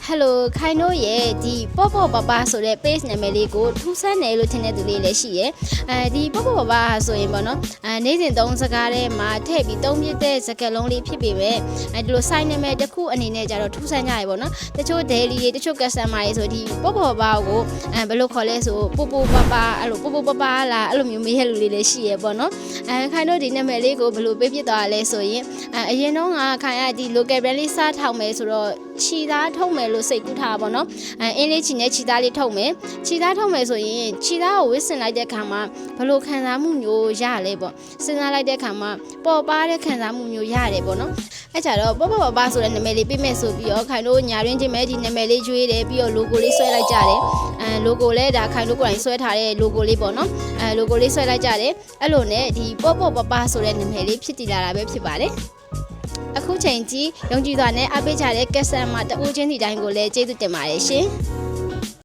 Hello ခိုင်တို့ရဲ့ဒီပေါ့ပေါ့ပပဆိုတဲ့ page နာမည်လေးကိုထူးဆန်းတယ်လို့ထင်တဲ့သူလေးလည်းရှိရဲ့ဒီပေါ့ပေါ့ပပဆိုရင်ပေါ့နော်နေ့စဉ်သုံးစကားထဲမှာထည့်ပြီးသုံးပြတဲ့စကားလုံးလေးဖြစ်ပေမဲ့ဒီလို site နာမည်တစ်ခုအနေနဲ့ကြတော့ထူးဆန်းကြရပေါ့နော်တချို့ daily တွေတချို့ customer တွေဆိုဒီပေါ့ပေါ့ပပကိုဘယ်လိုခေါ်လဲဆိုပို့ပို့ပပအဲ့လိုပို့ပို့ပပလားအဲ့လိုမျိုးမေးရလူလေးလည်းရှိရဲ့ပေါ့နော်ခိုင်တို့ဒီနာမည်လေးကိုဘယ်လိုပေးပြသွားလဲဆိုရင်အရင်တော့ကခိုင်ကဒီ local brand လေးစားထောက်မယ်ဆိုတော့ခြီသားထုတ်မယ်လို့စိတ်ကူးထားပါတော့အင်းလေးချီနဲ့ခြီသားလေးထုတ်မယ်ခြီသားထုတ်မယ်ဆိုရင်ခြီသားကိုဝစ်စင်လိုက်တဲ့ခါမှာဘယ်လိုခံစားမှုမျိုးရလဲပေါ့စဉ်းစားလိုက်တဲ့ခါမှာပေါ်ပါတဲ့ခံစားမှုမျိုးရတယ်ပေါ့နော်အဲ့ကြတော့ပေါ့ပေါ့ပါဆိုတဲ့နာမည်လေးပြမယ်ဆိုပြီးတော့ခိုင်တို့ညာရင်းချင်းမဲဒီနာမည်လေးရွေးတယ်ပြီးတော့ logo လေးဆွဲလိုက်ကြတယ်logo လဲဒါခိုင်တို့ကိုယ်တိုင်ဆွဲထားတဲ့ logo လေးပေါ့နော်logo လေးဆွဲလိုက်ကြတယ်အဲ့လိုနဲ့ဒီပေါ့ပေါ့ပဆိုတဲ့နာမည်လေးဖြစ်တည်လာတာပဲဖြစ်ပါတယ်အခုချိန်ကြီးယုံကြည်စွာနဲ့အားပေးကြတဲ့ကက်ဆန်မှာတအိုးချင်းစီတိုင်းကိုလည်းကျေးဇူးတင်ပါတယ်ရှင်